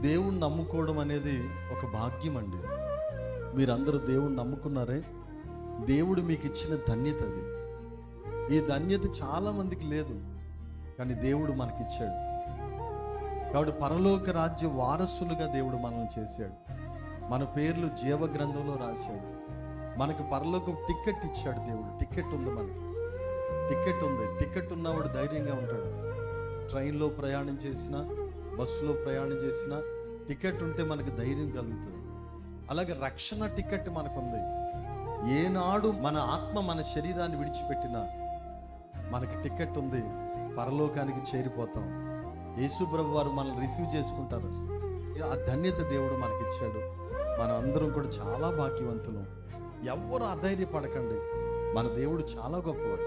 దేవుణ్ణి నమ్ముకోవడం అనేది ఒక భాగ్యం అండి. మీరందరూ దేవుణ్ణి నమ్ముకున్నారే, దేవుడు మీకు ఇచ్చిన ధన్యత అది. ఈ ధన్యత చాలా మందికి లేదు, కానీ దేవుడు మనకిచ్చాడు. కాబట్టి పరలోక రాజ్య వారసులుగా దేవుడు మనల్ని చేశాడు. మన పేర్లు జీవ గ్రంథంలో రాశాడు. మనకు పరలోక టికెట్ ఇచ్చాడు దేవుడు. టికెట్ ఉంది, మనకి టికెట్ ఉంది. టికెట్ ఉన్నవాడు ధైర్యంగా ఉంటాడు. ట్రైన్లో ప్రయాణం చేసినా, బస్సులో ప్రయాణం చేసినా టికెట్ ఉంటే మనకు ధైర్యం కలుగుతుంది. అలాగే రక్షణ టికెట్ మనకుంది. ఏనాడు మన ఆత్మ మన శరీరాన్ని విడిచిపెట్టినా మనకి టికెట్ ఉంది, పరలోకానికి చేరిపోతాం. యేసు ప్రభు వారు మనల్ని రిసీవ్ చేసుకుంటారు. ఆ ధన్యత దేవుడు మనకిచ్చాడు. మనం అందరం కూడా చాలా భాగ్యవంతులు. ఎవ్వరూ అధైర్యపడకండి, మన దేవుడు చాలా గొప్పవాడు.